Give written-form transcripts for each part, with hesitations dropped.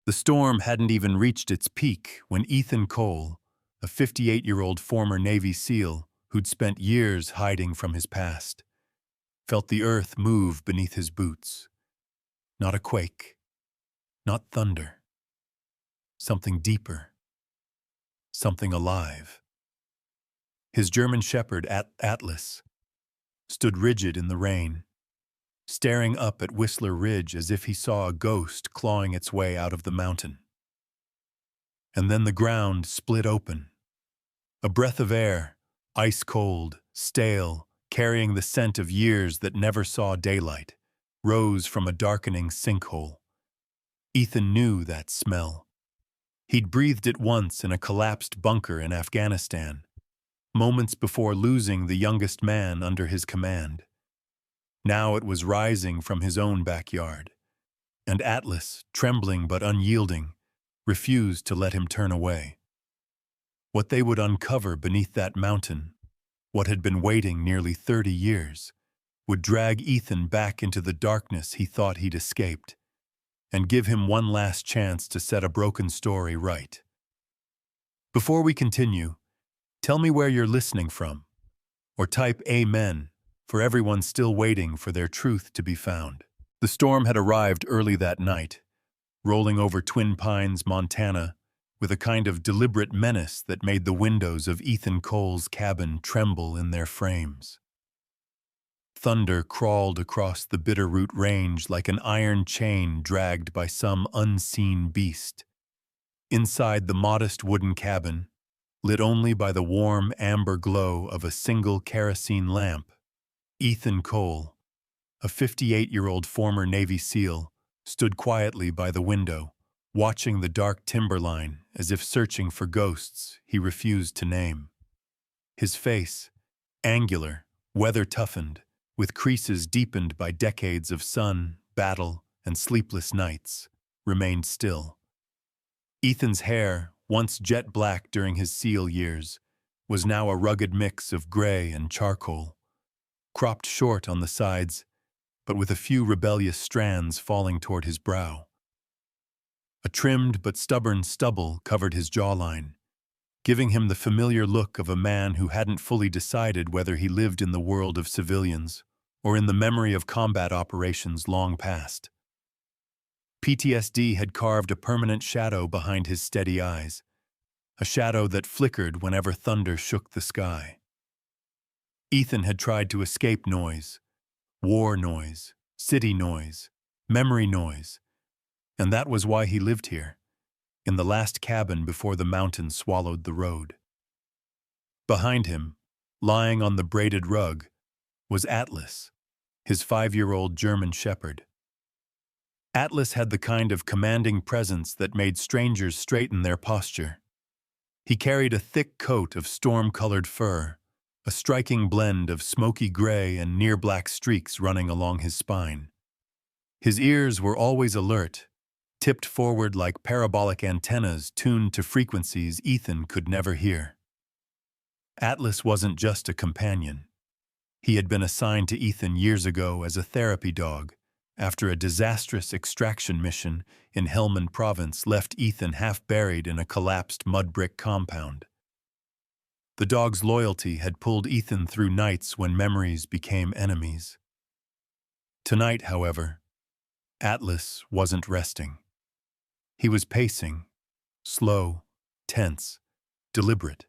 The storm hadn't even reached its peak when Ethan Cole, a 58-year-old former Navy SEAL who'd spent years hiding from his past, felt the earth move beneath his boots. Not a quake, not thunder. Something deeper, something alive. His German shepherd, Atlas, stood rigid in the rain, staring up at Whistler Ridge as if he saw a ghost clawing its way out of the mountain. And then the ground split open. A breath of air, ice-cold, stale, carrying the scent of years that never saw daylight, rose from a darkening sinkhole. Ethan knew that smell. He'd breathed it once in a collapsed bunker in Afghanistan, moments before losing the youngest man under his command. Now it was rising from his own backyard, and Atlas, trembling but unyielding, refused to let him turn away. What they would uncover beneath that mountain, what had been waiting nearly 30 years, would drag Ethan back into the darkness he thought he'd escaped, and give him one last chance to set a broken story right. Before we continue, tell me where you're listening from, or type Amen for everyone still waiting for their truth to be found. The storm had arrived early that night, rolling over Twin Pines, Montana, with a kind of deliberate menace that made the windows of Ethan Cole's cabin tremble in their frames. Thunder crawled across the Bitterroot Range like an iron chain dragged by some unseen beast. Inside the modest wooden cabin, lit only by the warm amber glow of a single kerosene lamp, Ethan Cole, a 58-year-old former Navy SEAL, stood quietly by the window, watching the dark timberline as if searching for ghosts he refused to name. His face, angular, weather-toughened, with creases deepened by decades of sun, battle, and sleepless nights, remained still. Ethan's hair, once jet black during his SEAL years, was now a rugged mix of gray and charcoal, cropped short on the sides, but with a few rebellious strands falling toward his brow. A trimmed but stubborn stubble covered his jawline, giving him the familiar look of a man who hadn't fully decided whether he lived in the world of civilians or in the memory of combat operations long past. PTSD had carved a permanent shadow behind his steady eyes, a shadow that flickered whenever thunder shook the sky. Ethan had tried to escape noise, war noise, city noise, memory noise, and that was why he lived here, in the last cabin before the mountain swallowed the road. Behind him, lying on the braided rug, was Atlas, his 5-year-old German shepherd. Atlas had the kind of commanding presence that made strangers straighten their posture. He carried a thick coat of storm-colored fur, a striking blend of smoky gray and near-black streaks running along his spine. His ears were always alert, tipped forward like parabolic antennas tuned to frequencies Ethan could never hear. Atlas wasn't just a companion. He had been assigned to Ethan years ago as a therapy dog, after a disastrous extraction mission in Helmand Province left Ethan half-buried in a collapsed mud-brick compound. The dog's loyalty had pulled Ethan through nights when memories became enemies. Tonight, however, Atlas wasn't resting. He was pacing, slow, tense, deliberate.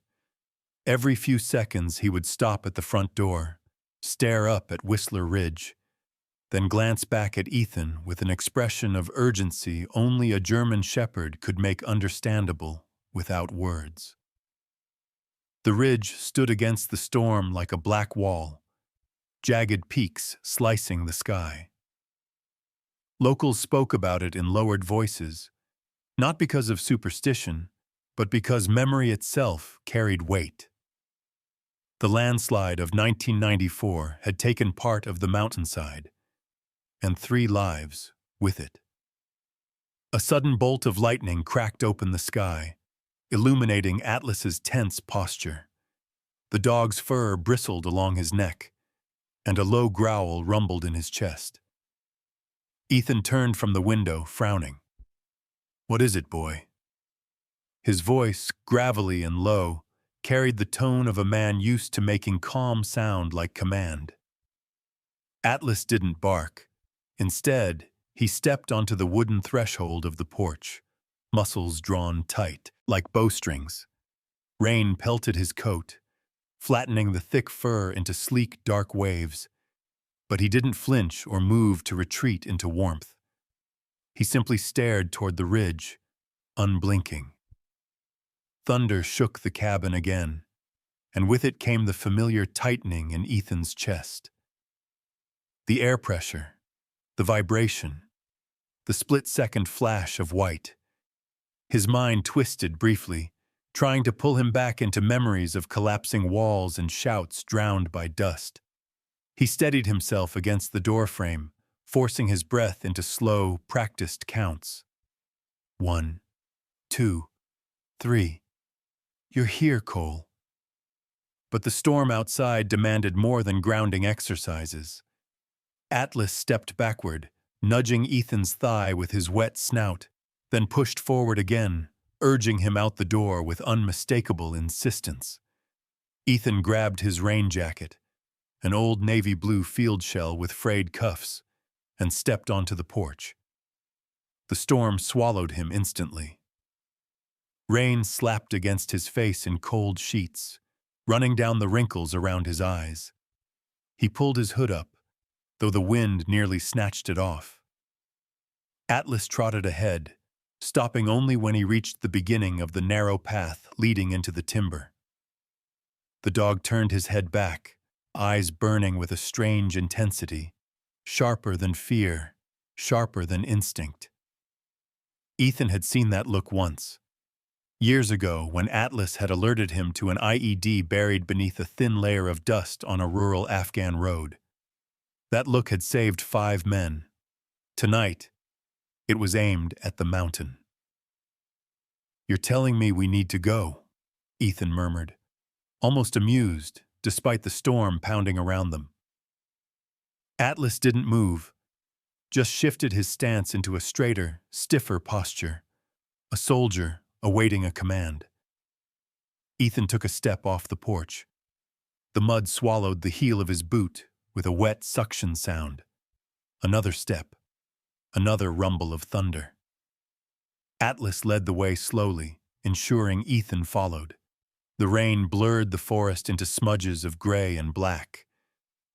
Every few seconds he would stop at the front door, stare up at Whistler Ridge, then glance back at Ethan with an expression of urgency only a German shepherd could make understandable without words. The ridge stood against the storm like a black wall, jagged peaks slicing the sky. Locals spoke about it in lowered voices, not because of superstition, but because memory itself carried weight. The landslide of 1994 had taken part of the mountainside, and 3 lives with it. A sudden bolt of lightning cracked open the sky, illuminating Atlas's tense posture. The dog's fur bristled along his neck, and a low growl rumbled in his chest. Ethan turned from the window, frowning. "What is it, boy?" His voice, gravelly and low, carried the tone of a man used to making calm sound like command. Atlas didn't bark. Instead, he stepped onto the wooden threshold of the porch, muscles drawn tight, like bowstrings. Rain pelted his coat, flattening the thick fur into sleek, dark waves, but he didn't flinch or move to retreat into warmth. He simply stared toward the ridge, unblinking. Thunder shook the cabin again, and with it came the familiar tightening in Ethan's chest. The air pressure, the vibration, the split-second flash of white. His mind twisted briefly, trying to pull him back into memories of collapsing walls and shouts drowned by dust. He steadied himself against the doorframe, forcing his breath into slow, practiced counts. 1, 2, 3. "You're here, Cole." But the storm outside demanded more than grounding exercises. Atlas stepped backward, nudging Ethan's thigh with his wet snout, then pushed forward again, urging him out the door with unmistakable insistence. Ethan grabbed his rain jacket, an old navy blue field shell with frayed cuffs, and stepped onto the porch. The storm swallowed him instantly. Rain slapped against his face in cold sheets, running down the wrinkles around his eyes. He pulled his hood up, though the wind nearly snatched it off. Atlas trotted ahead, stopping only when he reached the beginning of the narrow path leading into the timber. The dog turned his head back, eyes burning with a strange intensity, sharper than fear, sharper than instinct. Ethan had seen that look once. Years ago, when Atlas had alerted him to an IED buried beneath a thin layer of dust on a rural Afghan road. That look had saved 5 men. Tonight, it was aimed at the mountain. "You're telling me we need to go," Ethan murmured, almost amused, despite the storm pounding around them. Atlas didn't move, just shifted his stance into a straighter, stiffer posture, a soldier awaiting a command. Ethan took a step off the porch. The mud swallowed the heel of his boot with a wet suction sound. Another step, another rumble of thunder. Atlas led the way slowly, ensuring Ethan followed. The rain blurred the forest into smudges of gray and black,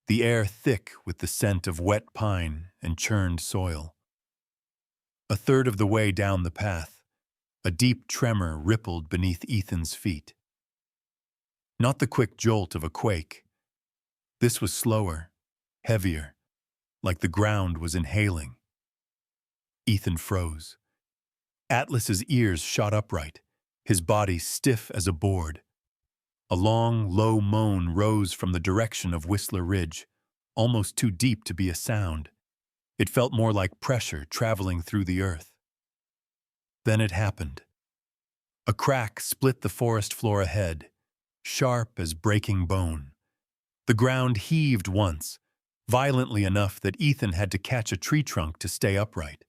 the air thick with the scent of wet pine and churned soil. A third of the way down the path, a deep tremor rippled beneath Ethan's feet. Not the quick jolt of a quake. This was slower, heavier, like the ground was inhaling. Ethan froze. Atlas's ears shot upright, his body stiff as a board. A long, low moan rose from the direction of Whistler Ridge, almost too deep to be a sound. It felt more like pressure traveling through the earth. Then it happened. A crack split the forest floor ahead, sharp as breaking bone. The ground heaved once, violently enough that Ethan had to catch a tree trunk to stay upright.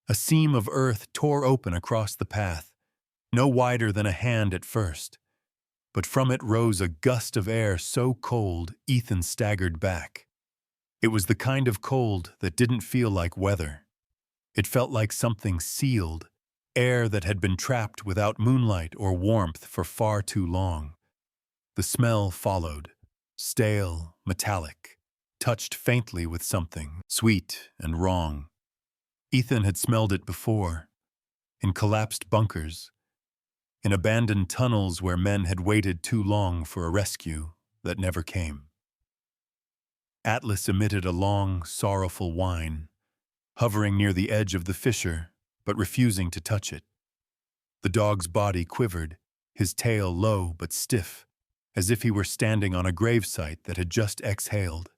A seam of earth tore open across the path, no wider than a hand at first. But from it rose a gust of air so cold Ethan staggered back. It was the kind of cold that didn't feel like weather. It felt like something sealed, air that had been trapped without moonlight or warmth for far too long. The smell followed, stale, metallic, touched faintly with something sweet and wrong. Ethan had smelled it before, in collapsed bunkers, in abandoned tunnels where men had waited too long for a rescue that never came. Atlas emitted a long, sorrowful whine, hovering near the edge of the fissure, but refusing to touch it. The dog's body quivered, his tail low but stiff, as if he were standing on a gravesite that had just exhaled.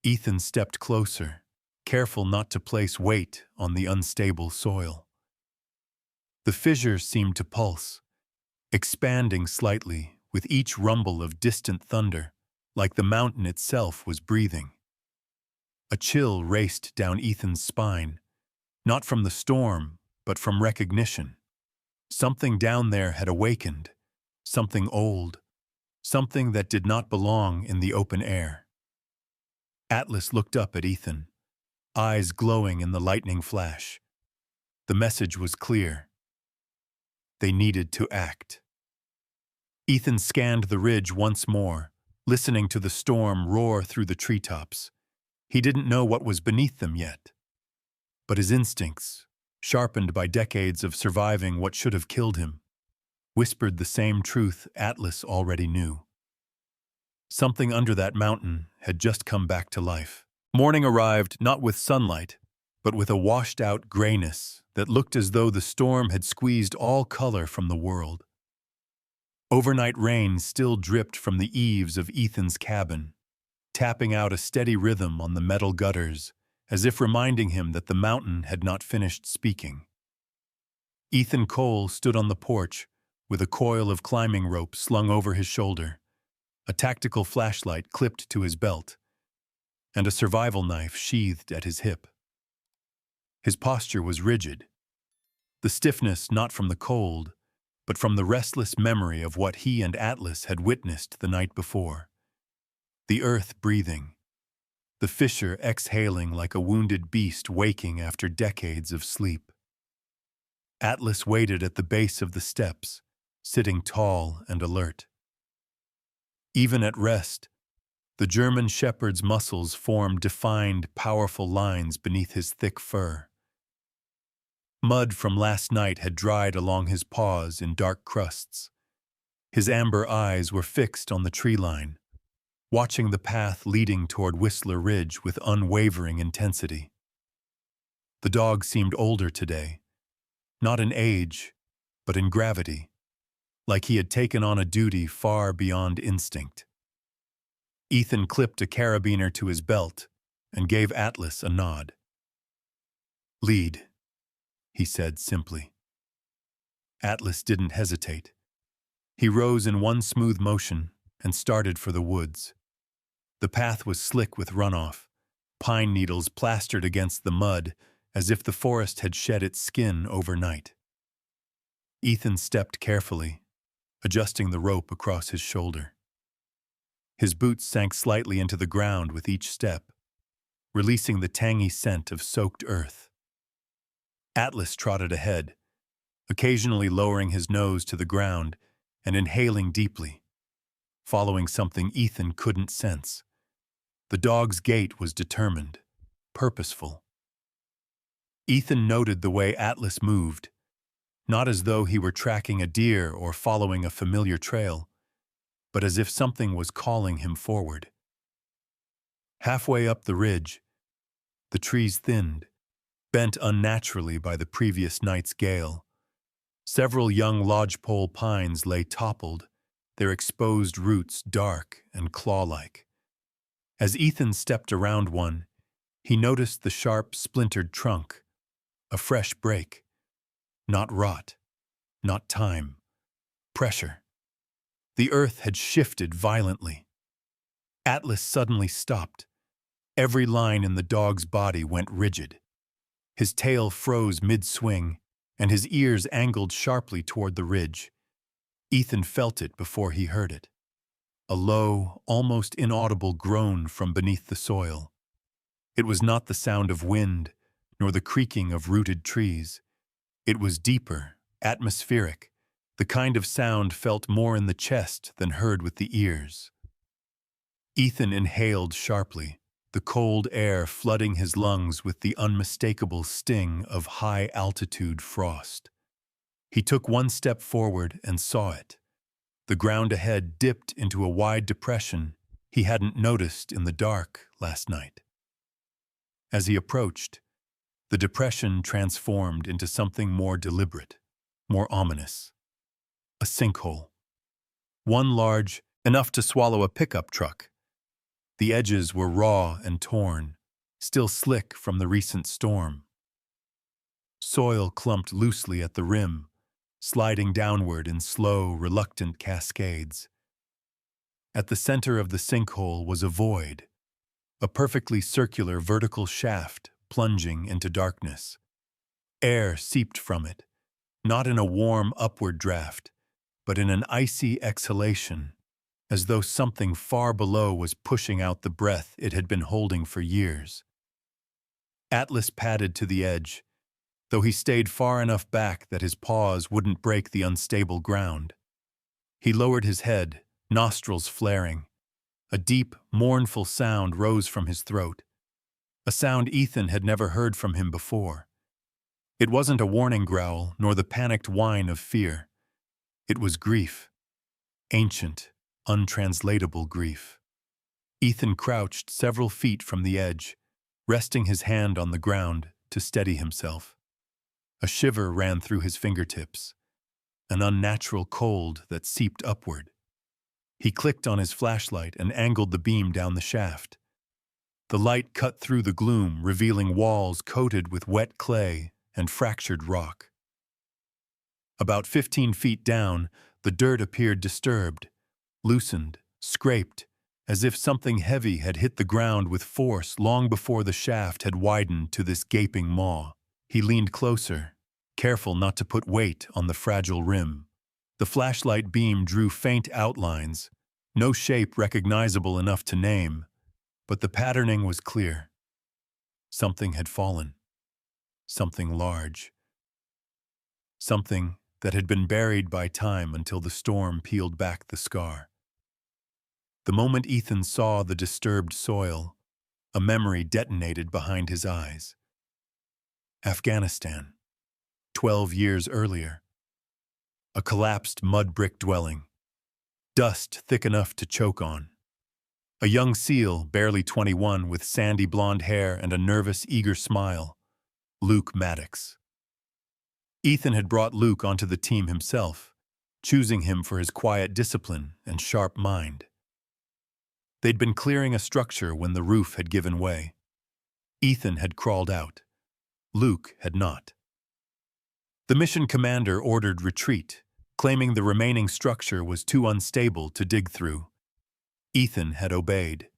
Ethan stepped closer, careful not to place weight on the unstable soil. The fissure seemed to pulse, expanding slightly with each rumble of distant thunder, like the mountain itself was breathing. A chill raced down Ethan's spine, not from the storm, but from recognition. Something down there had awakened, something old, something that did not belong in the open air. Atlas looked up at Ethan, eyes glowing in the lightning flash. The message was clear. They needed to act. Ethan scanned the ridge once more, listening to the storm roar through the treetops. He didn't know what was beneath them yet. But his instincts, sharpened by decades of surviving what should have killed him, whispered the same truth Atlas already knew. Something under that mountain had just come back to life. Morning arrived not with sunlight, but with a washed-out grayness that looked as though the storm had squeezed all color from the world. Overnight rain still dripped from the eaves of Ethan's cabin, tapping out a steady rhythm on the metal gutters, as if reminding him that the mountain had not finished speaking. Ethan Cole stood on the porch with a coil of climbing rope slung over his shoulder, a tactical flashlight clipped to his belt, and a survival knife sheathed at his hip. His posture was rigid, the stiffness not from the cold, but from the restless memory of what he and Atlas had witnessed the night before. The earth breathing, the fissure exhaling like a wounded beast waking after decades of sleep. Atlas waited at the base of the steps, sitting tall and alert. Even at rest, the German shepherd's muscles formed defined, powerful lines beneath his thick fur. Mud from last night had dried along his paws in dark crusts. His amber eyes were fixed on the tree line, watching the path leading toward Whistler Ridge with unwavering intensity. The dog seemed older today, not in age, but in gravity, like he had taken on a duty far beyond instinct. Ethan clipped a carabiner to his belt and gave Atlas a nod. "Lead," he said simply. Atlas didn't hesitate. He rose in one smooth motion and started for the woods. The path was slick with runoff, pine needles plastered against the mud as if the forest had shed its skin overnight. Ethan stepped carefully, adjusting the rope across his shoulder. His boots sank slightly into the ground with each step, releasing the tangy scent of soaked earth. Atlas trotted ahead, occasionally lowering his nose to the ground and inhaling deeply, following something Ethan couldn't sense. The dog's gait was determined, purposeful. Ethan noted the way Atlas moved, not as though he were tracking a deer or following a familiar trail, but as if something was calling him forward. Halfway up the ridge, the trees thinned, bent unnaturally by the previous night's gale. Several young lodgepole pines lay toppled, their exposed roots dark and claw-like. As Ethan stepped around one, he noticed the sharp, splintered trunk, a fresh break. Not rot, not time, pressure. The earth had shifted violently. Atlas suddenly stopped. Every line in the dog's body went rigid. His tail froze mid-swing, and his ears angled sharply toward the ridge. Ethan felt it before he heard it. A low, almost inaudible groan from beneath the soil. It was not the sound of wind, nor the creaking of rooted trees. It was deeper, atmospheric, the kind of sound felt more in the chest than heard with the ears. Ethan inhaled sharply, the cold air flooding his lungs with the unmistakable sting of high-altitude frost. He took one step forward and saw it. The ground ahead dipped into a wide depression he hadn't noticed in the dark last night. As he approached, the depression transformed into something more deliberate, more ominous. A sinkhole. One large, enough to swallow a pickup truck. The edges were raw and torn, still slick from the recent storm. Soil clumped loosely at the rim, sliding downward in slow, reluctant cascades. At the center of the sinkhole was a void, a perfectly circular vertical shaft plunging into darkness. Air seeped from it, not in a warm upward draft, but in an icy exhalation, as though something far below was pushing out the breath it had been holding for years. Atlas padded to the edge, though he stayed far enough back that his paws wouldn't break the unstable ground. He lowered his head, nostrils flaring. A deep, mournful sound rose from his throat, a sound Ethan had never heard from him before. It wasn't a warning growl, nor the panicked whine of fear. It was grief. Ancient, untranslatable grief. Ethan crouched several feet from the edge, resting his hand on the ground to steady himself. A shiver ran through his fingertips, an unnatural cold that seeped upward. He clicked on his flashlight and angled the beam down the shaft. The light cut through the gloom, revealing walls coated with wet clay and fractured rock. About 15 feet down, the dirt appeared disturbed, loosened, scraped, as if something heavy had hit the ground with force long before the shaft had widened to this gaping maw. He leaned closer, careful not to put weight on the fragile rim. The flashlight beam drew faint outlines, no shape recognizable enough to name, but the patterning was clear. Something had fallen. Something large. Something that had been buried by time until the storm peeled back the scar. The moment Ethan saw the disturbed soil, a memory detonated behind his eyes. Afghanistan, 12 years earlier. A collapsed mud brick dwelling, dust thick enough to choke on. A young SEAL, barely 21, with sandy blonde hair and a nervous, eager smile. Luke Maddox. Ethan had brought Luke onto the team himself, choosing him for his quiet discipline and sharp mind. They'd been clearing a structure when the roof had given way. Ethan had crawled out. Luke had not. The mission commander ordered retreat, claiming the remaining structure was too unstable to dig through. Ethan had obeyed.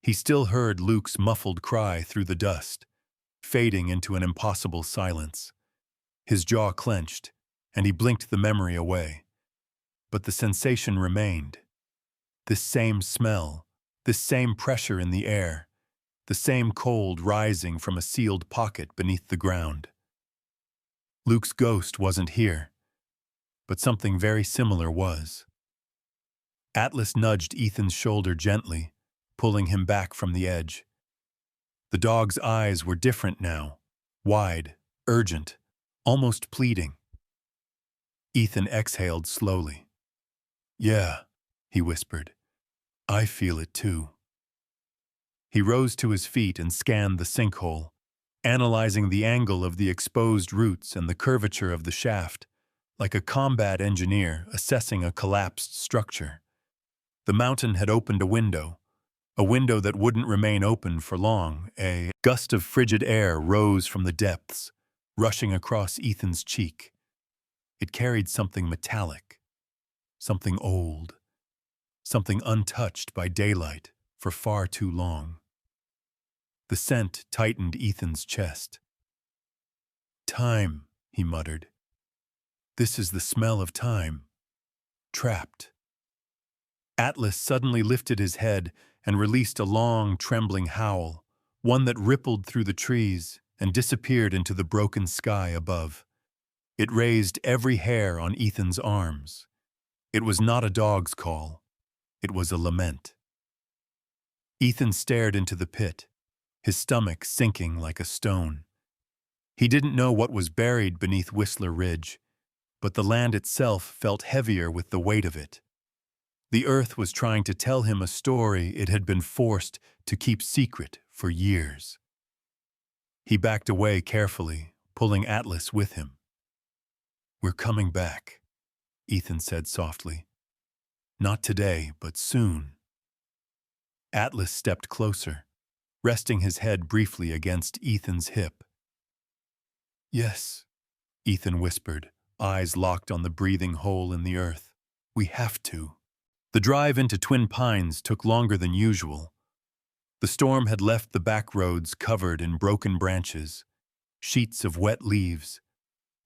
He still heard Luke's muffled cry through the dust, fading into an impossible silence. His jaw clenched, and he blinked the memory away. But the sensation remained. This same smell, this same pressure in the air, the same cold rising from a sealed pocket beneath the ground. Luke's ghost wasn't here, but something very similar was. Atlas nudged Ethan's shoulder gently, pulling him back from the edge. The dog's eyes were different now, wide, urgent, almost pleading. Ethan exhaled slowly. "Yeah," he whispered. "I feel it too." He rose to his feet and scanned the sinkhole, analyzing the angle of the exposed roots and the curvature of the shaft, like a combat engineer assessing a collapsed structure. The mountain had opened a window that wouldn't remain open for long. A gust of frigid air rose from the depths, rushing across Ethan's cheek. It carried something metallic, something old, something untouched by daylight for far too long. The scent tightened Ethan's chest. "Time," he muttered. "This is the smell of time. Trapped." Atlas suddenly lifted his head and released a long, trembling howl, one that rippled through the trees and disappeared into the broken sky above. It raised every hair on Ethan's arms. It was not a dog's call. It was a lament. Ethan stared into the pit, his stomach sinking like a stone. He didn't know what was buried beneath Whistler Ridge, but the land itself felt heavier with the weight of it. The earth was trying to tell him a story it had been forced to keep secret for years. He backed away carefully, pulling Atlas with him. "We're coming back," Ethan said softly. "Not today, but soon." Atlas stepped closer, resting his head briefly against Ethan's hip. "Yes," Ethan whispered, eyes locked on the breathing hole in the earth. "We have to." The drive into Twin Pines took longer than usual. The storm had left the back roads covered in broken branches, sheets of wet leaves,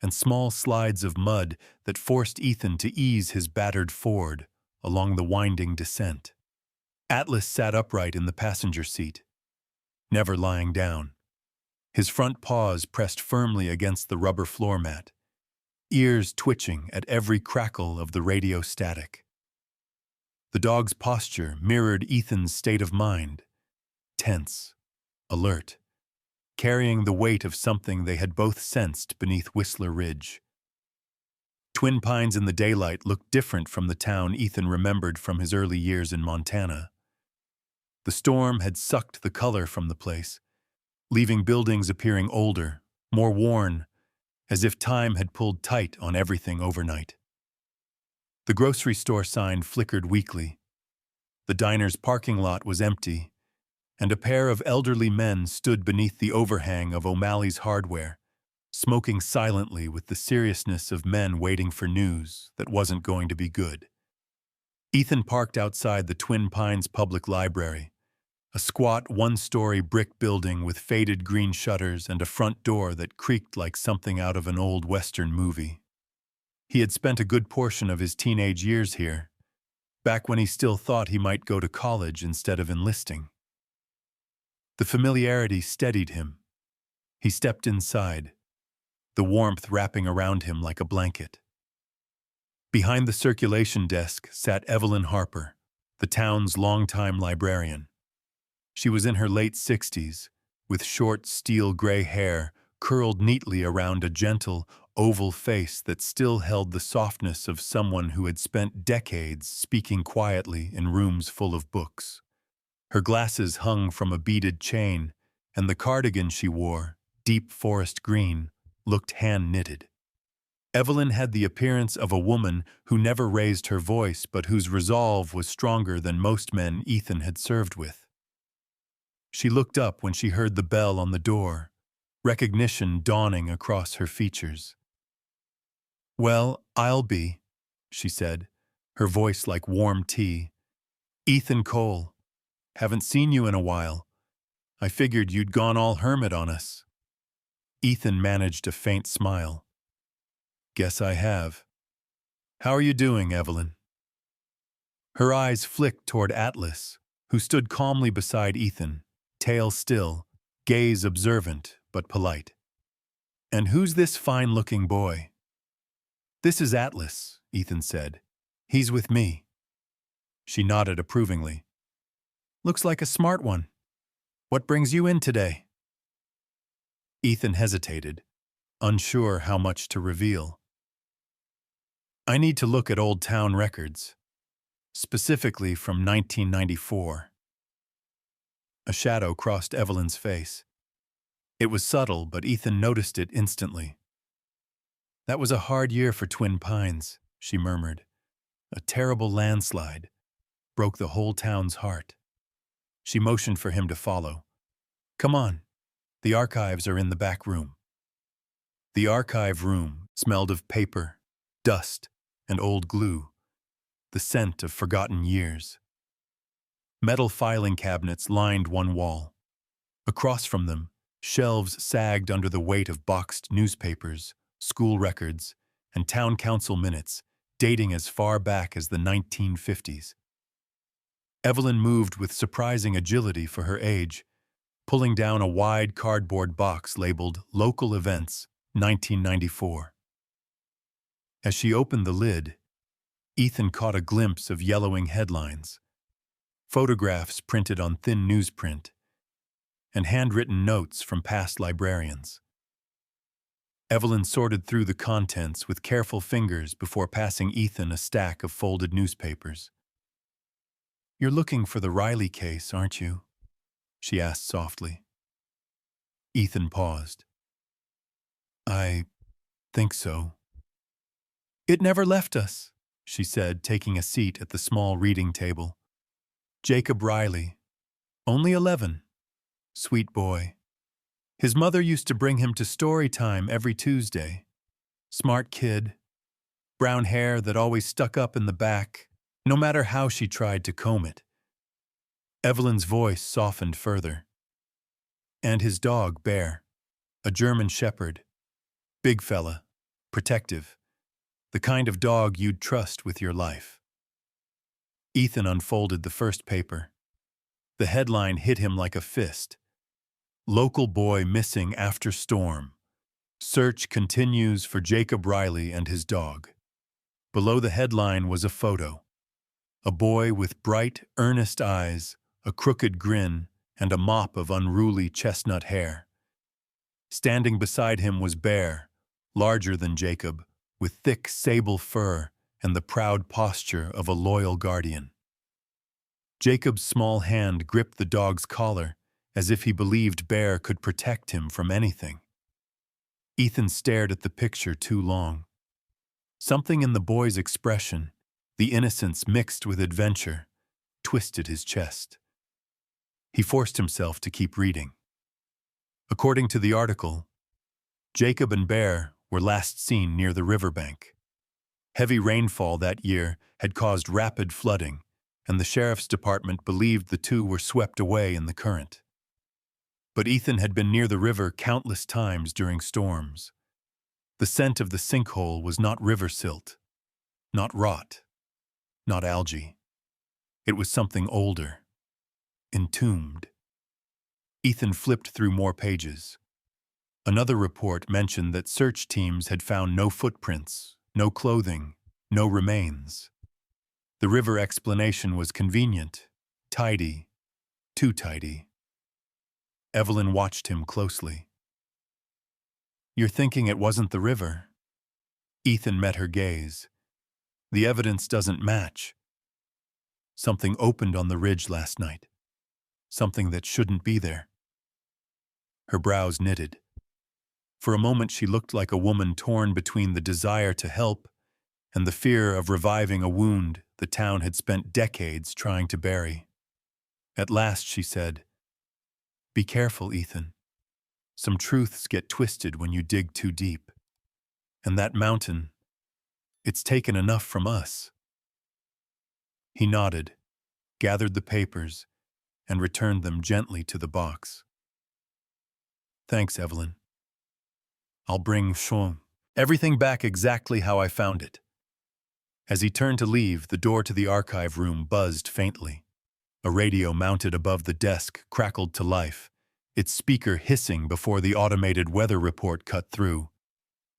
and small slides of mud that forced Ethan to ease his battered Ford along the winding descent. Atlas sat upright in the passenger seat, never lying down, his front paws pressed firmly against the rubber floor mat, ears twitching at every crackle of the radio static. The dog's posture mirrored Ethan's state of mind, tense, alert, carrying the weight of something they had both sensed beneath Whistler Ridge. Twin Pines in the daylight looked different from the town Ethan remembered from his early years in Montana. The storm had sucked the color from the place, leaving buildings appearing older, more worn, as if time had pulled tight on everything overnight. The grocery store sign flickered weakly. The diner's parking lot was empty, and a pair of elderly men stood beneath the overhang of O'Malley's Hardware, smoking silently with the seriousness of men waiting for news that wasn't going to be good. Ethan parked outside the Twin Pines Public Library, a squat one-story brick building with faded green shutters and a front door that creaked like something out of an old Western movie. He had spent a good portion of his teenage years here, back when he still thought he might go to college instead of enlisting. The familiarity steadied him. He stepped inside, the warmth wrapping around him like a blanket. Behind the circulation desk sat Evelyn Harper, the town's longtime librarian. She was in her late 60s, with short steel-gray hair curled neatly around a gentle, oval face that still held the softness of someone who had spent decades speaking quietly in rooms full of books. Her glasses hung from a beaded chain, and the cardigan she wore, deep forest green, looked hand-knitted. Evelyn had the appearance of a woman who never raised her voice but whose resolve was stronger than most men Ethan had served with. She looked up when she heard the bell on the door, recognition dawning across her features. "Well, I'll be," she said, her voice like warm tea. "Ethan Cole. Haven't seen you in a while. I figured you'd gone all hermit on us." Ethan managed a faint smile. "Guess I have. How are you doing, Evelyn?" Her eyes flicked toward Atlas, who stood calmly beside Ethan, tail still, gaze observant but polite. "And who's this fine-looking boy?" "This is Atlas," Ethan said. "He's with me." She nodded approvingly. "Looks like a smart one. What brings you in today?" Ethan hesitated, unsure how much to reveal. "I need to look at old town records, specifically from 1994. A shadow crossed Evelyn's face. It was subtle, but Ethan noticed it instantly. "That was a hard year for Twin Pines," she murmured. "A terrible landslide broke the whole town's heart." She motioned for him to follow. "Come on. The archives are in the back room." The archive room smelled of paper, dust, and old glue, the scent of forgotten years. Metal filing cabinets lined one wall. Across from them, shelves sagged under the weight of boxed newspapers, school records, and town council minutes, dating as far back as the 1950s. Evelyn moved with surprising agility for her age, pulling down a wide cardboard box labeled Local Events, 1994. As she opened the lid, Ethan caught a glimpse of yellowing headlines, photographs printed on thin newsprint, and handwritten notes from past librarians. Evelyn sorted through the contents with careful fingers before passing Ethan a stack of folded newspapers. "You're looking for the Riley case, aren't you?" she asked softly. Ethan paused. "I think so." "It never left us," she said, taking a seat at the small reading table. "Jacob Riley, only 11. Sweet boy. His mother used to bring him to story time every Tuesday. Smart kid. Brown hair that always stuck up in the back, no matter how she tried to comb it." Evelyn's voice softened further. "And his dog, Bear. A German shepherd. Big fella. Protective. The kind of dog you'd trust with your life. Ethan unfolded the first paper. The headline hit him like a fist. Local boy missing after storm. Search continues for Jacob Riley and his dog. Below the headline was a photo. A boy with bright, earnest eyes, a crooked grin, and a mop of unruly chestnut hair. Standing beside him was Bear, larger than Jacob, with thick sable fur and the proud posture of a loyal guardian. Jacob's small hand gripped the dog's collar, as if he believed Bear could protect him from anything. Ethan stared at the picture too long. Something in the boy's expression, the innocence mixed with adventure, twisted his chest. He forced himself to keep reading. According to the article, Jacob and Bear were last seen near the riverbank. Heavy rainfall that year had caused rapid flooding, and the sheriff's department believed the two were swept away in the current. But Ethan had been near the river countless times during storms. The scent of the sinkhole was not river silt, not rot, not algae. It was something older, entombed. Ethan flipped through more pages. Another report mentioned that search teams had found no footprints, no clothing, no remains. The river explanation was convenient, tidy, too tidy. Evelyn watched him closely. "You're thinking it wasn't the river?" Ethan met her gaze. "The evidence doesn't match. Something opened on the ridge last night. Something that shouldn't be there." Her brows knitted. For a moment she looked like a woman torn between the desire to help and the fear of reviving a wound the town had spent decades trying to bury. At last she said, "Be careful, Ethan. Some truths get twisted when you dig too deep. And that mountain, it's taken enough from us." He nodded, gathered the papers, and returned them gently to the box. "Thanks, Evelyn. I'll bring everything back exactly how I found it." As he turned to leave, the door to the archive room buzzed faintly. A radio mounted above the desk crackled to life, its speaker hissing before the automated weather report cut through.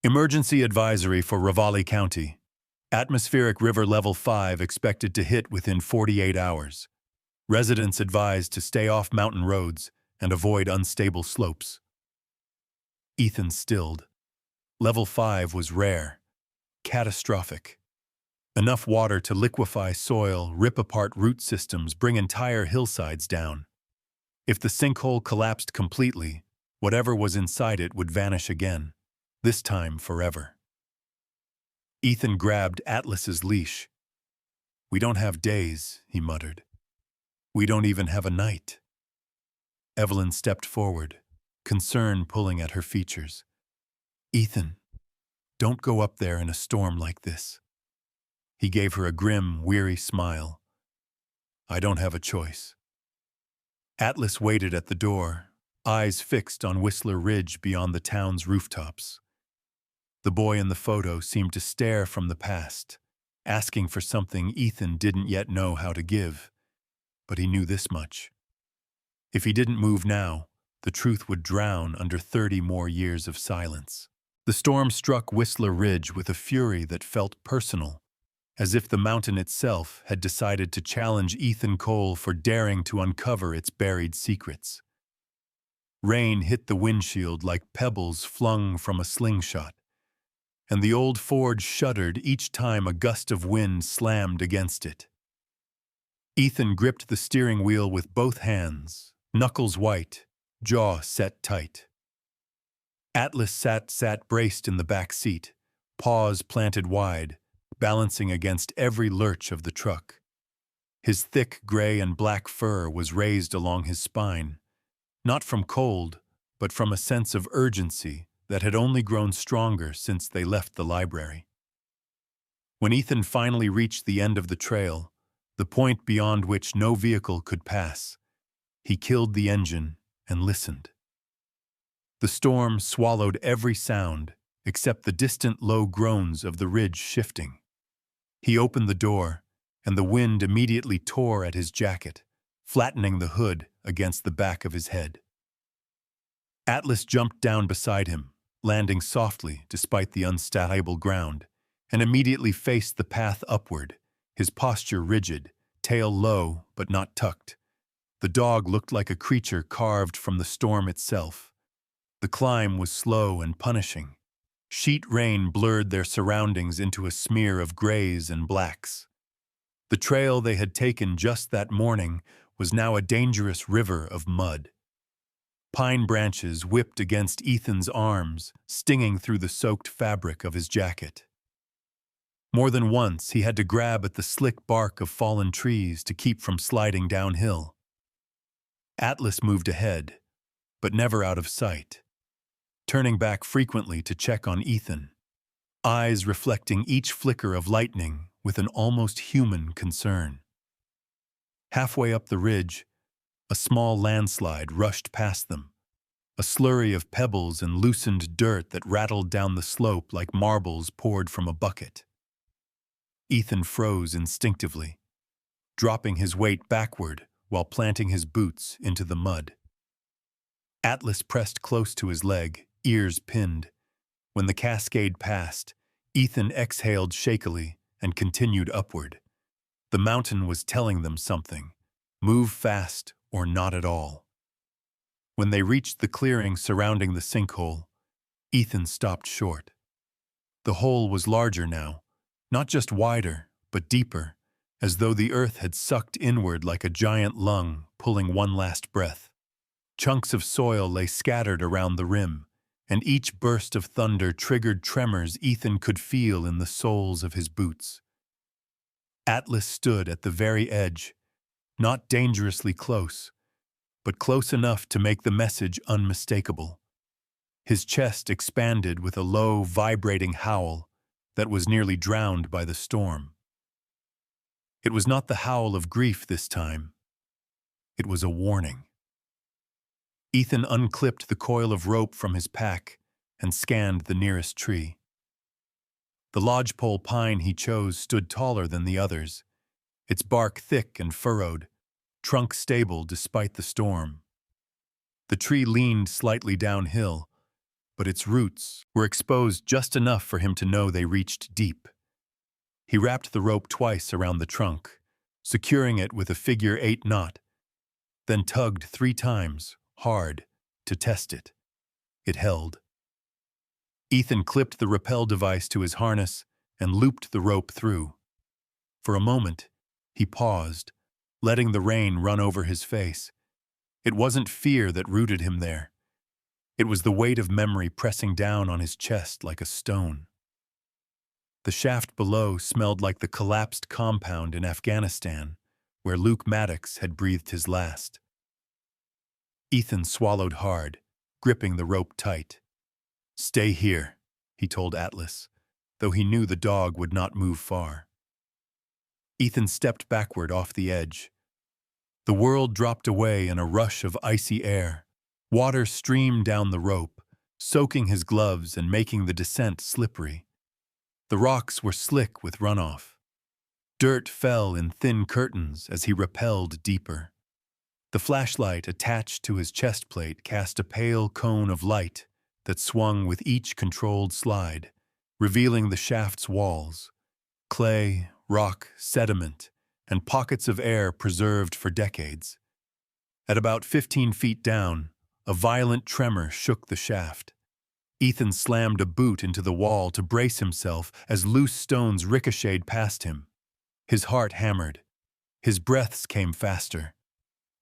"Emergency advisory for Ravalli County. Atmospheric river level 5 expected to hit within 48 hours. Residents advised to stay off mountain roads and avoid unstable slopes." Ethan stilled. Level 5 was rare, catastrophic. Enough water to liquefy soil, rip apart root systems, bring entire hillsides down. If the sinkhole collapsed completely, whatever was inside it would vanish again, this time forever. Ethan grabbed Atlas's leash. "We don't have days," he muttered. "We don't even have a night." Evelyn stepped forward, concern pulling at her features. "Ethan, don't go up there in a storm like this." He gave her a grim, weary smile. "I don't have a choice." Atlas waited at the door, eyes fixed on Whistler Ridge beyond the town's rooftops. The boy in the photo seemed to stare from the past, asking for something Ethan didn't yet know how to give. But he knew this much. If he didn't move now, the truth would drown under 30 more years of silence. The storm struck Whistler Ridge with a fury that felt personal, as if the mountain itself had decided to challenge Ethan Cole for daring to uncover its buried secrets. Rain hit the windshield like pebbles flung from a slingshot, and the old Ford shuddered each time a gust of wind slammed against it. Ethan gripped the steering wheel with both hands, knuckles white, jaw set tight. Atlas sat braced in the back seat, paws planted wide, balancing against every lurch of the truck. His thick gray and black fur was raised along his spine, not from cold, but from a sense of urgency that had only grown stronger since they left the library. When Ethan finally reached the end of the trail, the point beyond which no vehicle could pass, he killed the engine and listened. The storm swallowed every sound except the distant low groans of the ridge shifting. He opened the door, and the wind immediately tore at his jacket, flattening the hood against the back of his head. Atlas jumped down beside him, landing softly despite the unstable ground, and immediately faced the path upward, his posture rigid, tail low but not tucked. The dog looked like a creature carved from the storm itself. The climb was slow and punishing. Sheet rain blurred their surroundings into a smear of grays and blacks. The trail they had taken just that morning was now a dangerous river of mud. Pine branches whipped against Ethan's arms, stinging through the soaked fabric of his jacket. More than once, he had to grab at the slick bark of fallen trees to keep from sliding downhill. Atlas moved ahead, but never out of sight, turning back frequently to check on Ethan, eyes reflecting each flicker of lightning with an almost human concern. Halfway up the ridge, a small landslide rushed past them, a slurry of pebbles and loosened dirt that rattled down the slope like marbles poured from a bucket. Ethan froze instinctively, dropping his weight backward while planting his boots into the mud. Atlas pressed close to his leg, ears pinned. When the cascade passed, Ethan exhaled shakily and continued upward. The mountain was telling them something: move fast or not at all. When they reached the clearing surrounding the sinkhole, Ethan stopped short. The hole was larger now, not just wider, but deeper, as though the earth had sucked inward like a giant lung pulling one last breath. Chunks of soil lay scattered around the rim, and each burst of thunder triggered tremors Ethan could feel in the soles of his boots. Atlas stood at the very edge, not dangerously close, but close enough to make the message unmistakable. His chest expanded with a low, vibrating howl that was nearly drowned by the storm. It was not the howl of grief this time. It was a warning. Ethan unclipped the coil of rope from his pack and scanned the nearest tree. The lodgepole pine he chose stood taller than the others, its bark thick and furrowed, trunk stable despite the storm. The tree leaned slightly downhill, but its roots were exposed just enough for him to know they reached deep. He wrapped the rope twice around the trunk, securing it with a figure-8 knot, then tugged 3 times, hard, to test it. It held. Ethan clipped the rappel device to his harness and looped the rope through. For a moment, he paused, letting the rain run over his face. It wasn't fear that rooted him there. It was the weight of memory pressing down on his chest like a stone. The shaft below smelled like the collapsed compound in Afghanistan, where Luke Maddox had breathed his last. Ethan swallowed hard, gripping the rope tight. "Stay here," he told Atlas, though he knew the dog would not move far. Ethan stepped backward off the edge. The world dropped away in a rush of icy air. Water streamed down the rope, soaking his gloves and making the descent slippery. The rocks were slick with runoff. Dirt fell in thin curtains as he rappelled deeper. The flashlight attached to his chest plate cast a pale cone of light that swung with each controlled slide, revealing the shaft's walls: clay, rock, sediment, and pockets of air preserved for decades. At about 15 feet down, a violent tremor shook the shaft. Ethan slammed a boot into the wall to brace himself as loose stones ricocheted past him. His heart hammered. His breaths came faster.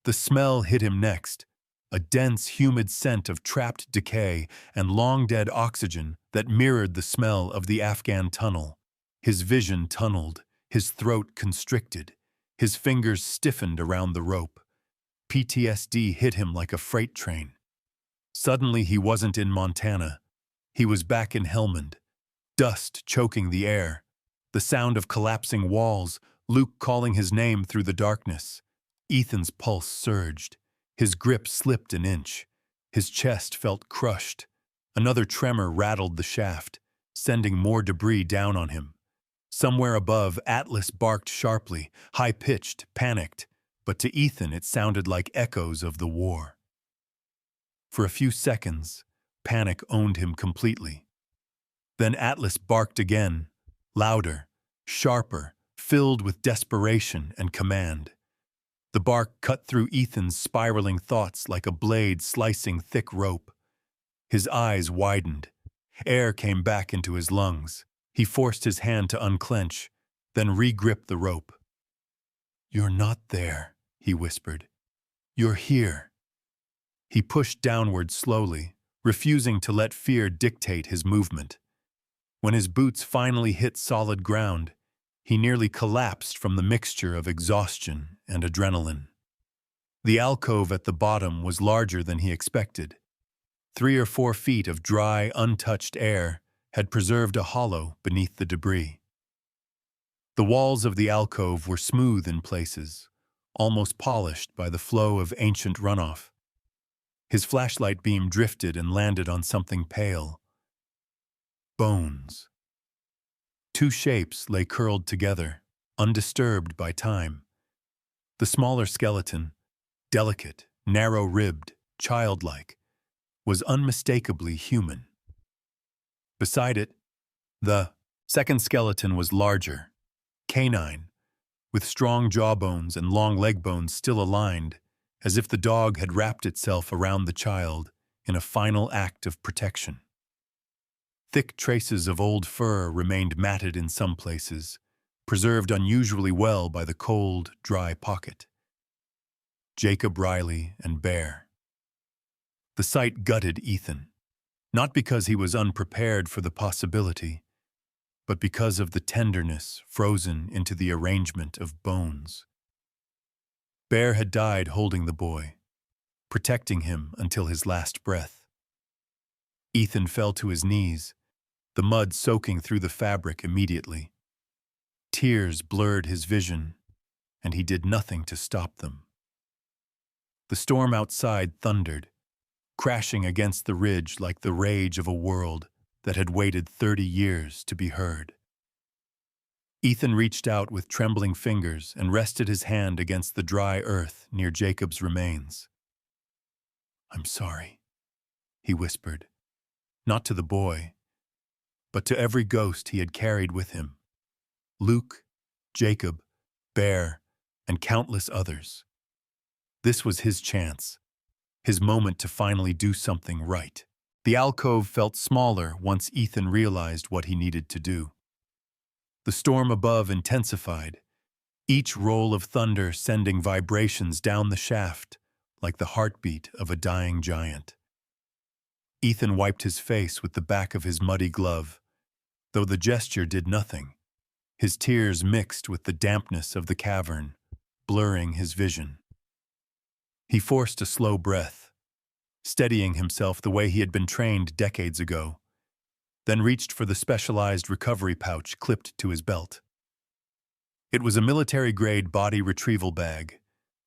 The smell hit him next, a dense, humid scent of trapped decay and long-dead oxygen that mirrored the smell of the Afghan tunnel. His vision tunneled, his throat constricted, his fingers stiffened around the rope. PTSD hit him like a freight train. Suddenly he wasn't in Montana. He was back in Helmand, dust choking the air, the sound of collapsing walls, Luke calling his name through the darkness. Ethan's pulse surged. His grip slipped an inch. His chest felt crushed. Another tremor rattled the shaft, sending more debris down on him. Somewhere above, Atlas barked sharply, high-pitched, panicked, but to Ethan it sounded like echoes of the war. For a few seconds, panic owned him completely. Then Atlas barked again, louder, sharper, filled with desperation and command. The bark cut through Ethan's spiraling thoughts like a blade slicing thick rope. His eyes widened. Air came back into his lungs. He forced his hand to unclench, then re-grip the rope. "You're not there," he whispered. "You're here." He pushed downward slowly, refusing to let fear dictate his movement. When his boots finally hit solid ground, he nearly collapsed from the mixture of exhaustion and adrenaline. The alcove at the bottom was larger than he expected. 3 or 4 feet of dry, untouched air had preserved a hollow beneath the debris. The walls of the alcove were smooth in places, almost polished by the flow of ancient runoff. His flashlight beam drifted and landed on something pale. Bones. 2 shapes lay curled together, undisturbed by time. The smaller skeleton, delicate, narrow-ribbed, childlike, was unmistakably human. Beside it, the second skeleton was larger, canine, with strong jawbones and long leg bones still aligned, as if the dog had wrapped itself around the child in a final act of protection. Thick traces of old fur remained matted in some places, preserved unusually well by the cold, dry pocket. Jacob Riley and Bear. The sight gutted Ethan, not because he was unprepared for the possibility, but because of the tenderness frozen into the arrangement of bones. Bear had died holding the boy, protecting him until his last breath. Ethan fell to his knees, the mud soaking through the fabric immediately. Tears blurred his vision, and he did nothing to stop them. The storm outside thundered, crashing against the ridge like the rage of a world that had waited 30 years to be heard. Ethan reached out with trembling fingers and rested his hand against the dry earth near Jacob's remains. "I'm sorry," he whispered, not to the boy, but to every ghost he had carried with him. Luke, Jacob, Bear, and countless others. This was his chance, his moment to finally do something right. The alcove felt smaller once Ethan realized what he needed to do. The storm above intensified, each roll of thunder sending vibrations down the shaft like the heartbeat of a dying giant. Ethan wiped his face with the back of his muddy glove. Though the gesture did nothing, his tears mixed with the dampness of the cavern, blurring his vision. He forced a slow breath, steadying himself the way he had been trained decades ago, then reached for the specialized recovery pouch clipped to his belt. It was a military-grade body retrieval bag,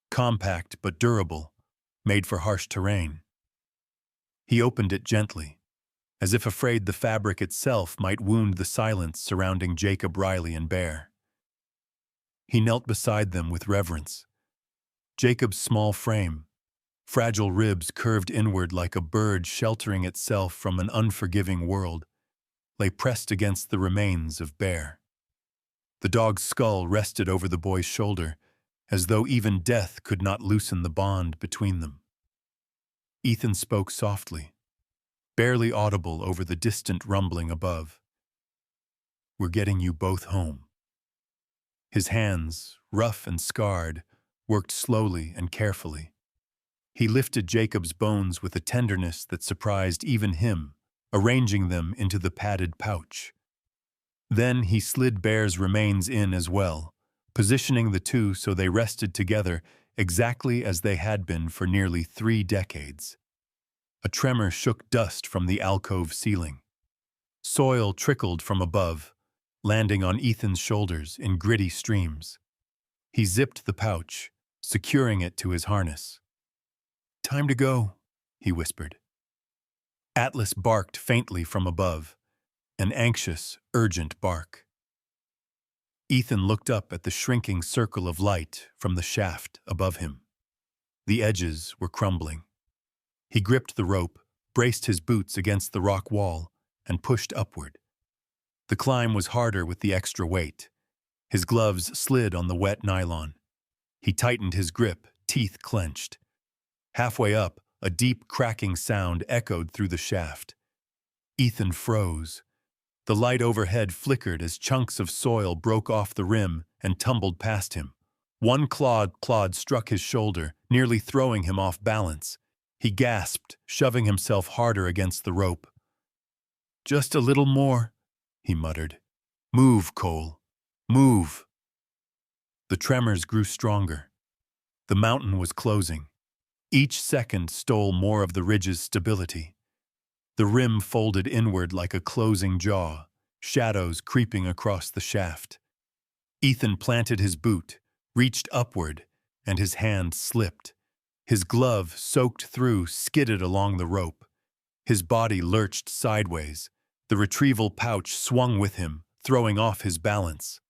compact but durable, made for harsh terrain. He opened it gently, as if afraid the fabric itself might wound the silence surrounding Jacob Riley and Bear. He knelt beside them with reverence. Jacob's small frame, fragile ribs curved inward like a bird sheltering itself from an unforgiving world, lay pressed against the remains of Bear. The dog's skull rested over the boy's shoulder, as though even death could not loosen the bond between them. Ethan spoke softly, barely audible over the distant rumbling above. "We're getting you both home." His hands, rough and scarred, worked slowly and carefully. He lifted Jacob's bones with a tenderness that surprised even him, arranging them into the padded pouch. Then he slid Bear's remains in as well, positioning the two so they rested together exactly as they had been for nearly 3 decades. A tremor shook dust from the alcove ceiling. Soil trickled from above, landing on Ethan's shoulders in gritty streams. He zipped the pouch, securing it to his harness. "Time to go," he whispered. Atlas barked faintly from above, an anxious, urgent bark. Ethan looked up at the shrinking circle of light from the shaft above him. The edges were crumbling. He gripped the rope, braced his boots against the rock wall, and pushed upward. The climb was harder with the extra weight. His gloves slid on the wet nylon. He tightened his grip, teeth clenched. Halfway up, a deep cracking sound echoed through the shaft. Ethan froze. The light overhead flickered as chunks of soil broke off the rim and tumbled past him. One clod struck his shoulder, nearly throwing him off balance. He gasped, shoving himself harder against the rope. "Just a little more," he muttered. "Move, Cole. Move." The tremors grew stronger. The mountain was closing. Each second stole more of the ridge's stability. The rim folded inward like a closing jaw, shadows creeping across the shaft. Ethan planted his boot, reached upward, and his hand slipped. His glove, soaked through, skidded along the rope. His body lurched sideways. The retrieval pouch swung with him, throwing off his balance.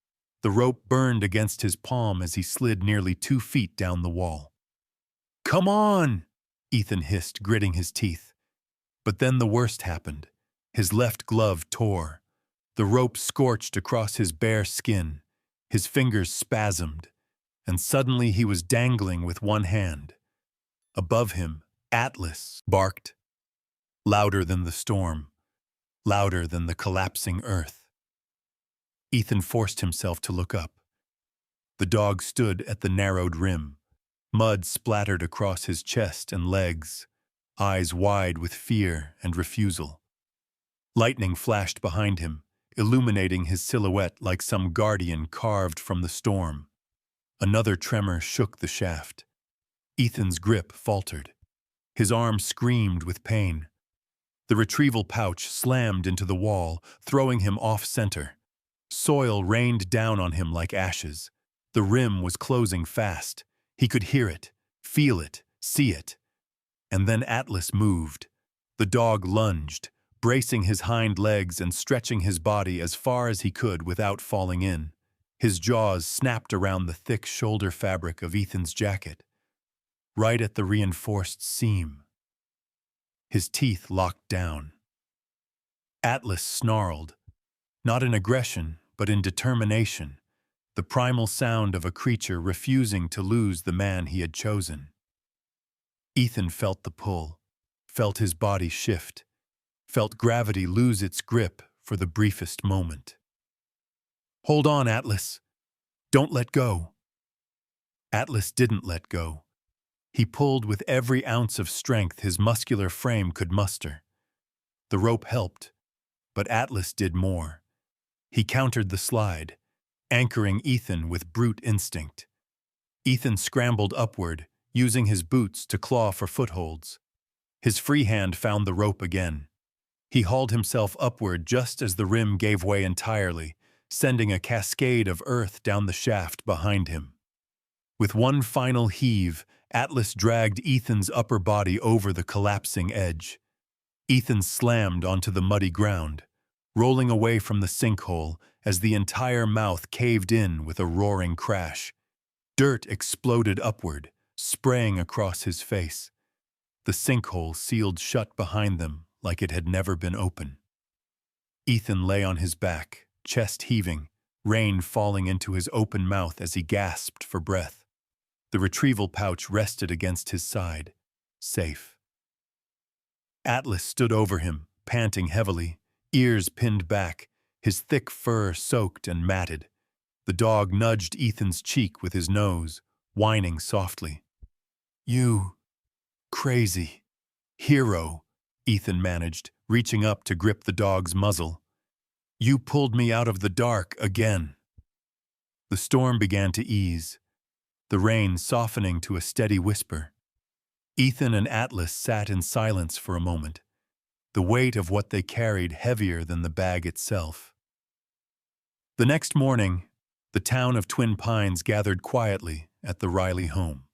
The rope burned against his palm as he slid nearly 2 feet down the wall. "Come on!" Ethan hissed, gritting his teeth. But then the worst happened. His left glove tore. The rope scorched across his bare skin. His fingers spasmed, and suddenly he was dangling with one hand. Above him, Atlas barked, louder than the storm, louder than the collapsing earth. Ethan forced himself to look up. The dog stood at the narrowed rim. Mud splattered across his chest and legs, eyes wide with fear and refusal. Lightning flashed behind him, illuminating his silhouette like some guardian carved from the storm. Another tremor shook the shaft. Ethan's grip faltered. His arm screamed with pain. The retrieval pouch slammed into the wall, throwing him off-center. Soil rained down on him like ashes. The rim was closing fast. He could hear it, feel it, see it. And then Atlas moved. The dog lunged, bracing his hind legs and stretching his body as far as he could without falling in. His jaws snapped around the thick shoulder fabric of Ethan's jacket, right at the reinforced seam. His teeth locked down. Atlas snarled, not in aggression, but in determination, the primal sound of a creature refusing to lose the man he had chosen. Ethan felt the pull, felt his body shift, felt gravity lose its grip for the briefest moment. "Hold on, Atlas. Don't let go." Atlas didn't let go. He pulled with every ounce of strength his muscular frame could muster. The rope helped, but Atlas did more. He countered the slide, anchoring Ethan with brute instinct. Ethan scrambled upward, using his boots to claw for footholds. His free hand found the rope again. He hauled himself upward just as the rim gave way entirely, sending a cascade of earth down the shaft behind him. With one final heave, Atlas dragged Ethan's upper body over the collapsing edge. Ethan slammed onto the muddy ground, rolling away from the sinkhole as the entire mouth caved in with a roaring crash. Dirt exploded upward, spraying across his face. The sinkhole sealed shut behind them like it had never been open. Ethan lay on his back, chest heaving, rain falling into his open mouth as he gasped for breath. The retrieval pouch rested against his side, safe. Atlas stood over him, panting heavily, ears pinned back, his thick fur soaked and matted. The dog nudged Ethan's cheek with his nose, whining softly. "You crazy hero," Ethan managed, reaching up to grip the dog's muzzle. "You pulled me out of the dark again." The storm began to ease, the rain softening to a steady whisper. Ethan and Atlas sat in silence for a moment, the weight of what they carried heavier than the bag itself. The next morning, the town of Twin Pines gathered quietly at the Riley home.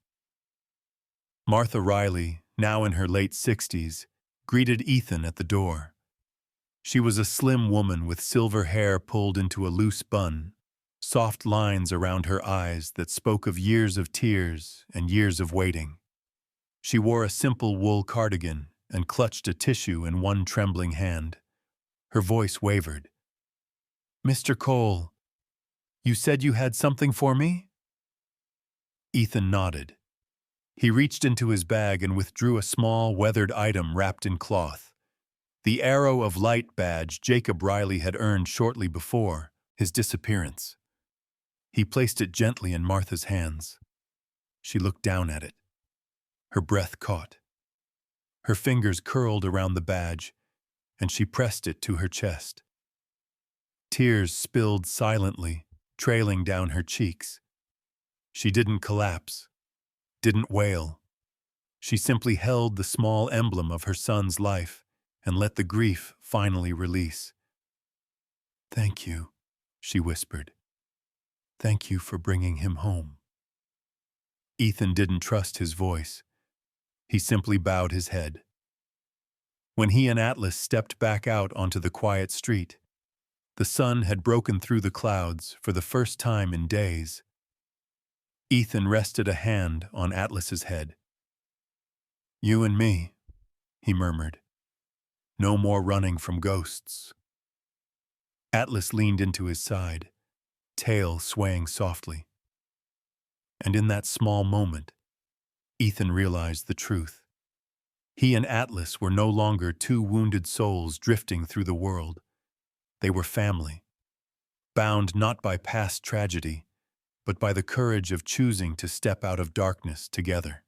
Martha Riley, now in her late 60s, greeted Ethan at the door. She was a slim woman with silver hair pulled into a loose bun, soft lines around her eyes that spoke of years of tears and years of waiting. She wore a simple wool cardigan and clutched a tissue in one trembling hand. Her voice wavered. "Mr. Cole, you said you had something for me?" Ethan nodded. He reached into his bag and withdrew a small, weathered item wrapped in cloth. The Arrow of Light badge Jacob Riley had earned shortly before his disappearance. He placed it gently in Martha's hands. She looked down at it. Her breath caught. Her fingers curled around the badge, and she pressed it to her chest. Tears spilled silently, trailing down her cheeks. She didn't collapse, didn't wail. She simply held the small emblem of her son's life and let the grief finally release. "Thank you," she whispered. "Thank you for bringing him home." Ethan didn't trust his voice. He simply bowed his head. When he and Atlas stepped back out onto the quiet street, the sun had broken through the clouds for the first time in days. Ethan rested a hand on Atlas's head. "You and me," he murmured. "No more running from ghosts." Atlas leaned into his side, tail swaying softly. And in that small moment, Ethan realized the truth. He and Atlas were no longer two wounded souls drifting through the world. They were family, bound not by past tragedy, but by the courage of choosing to step out of darkness together.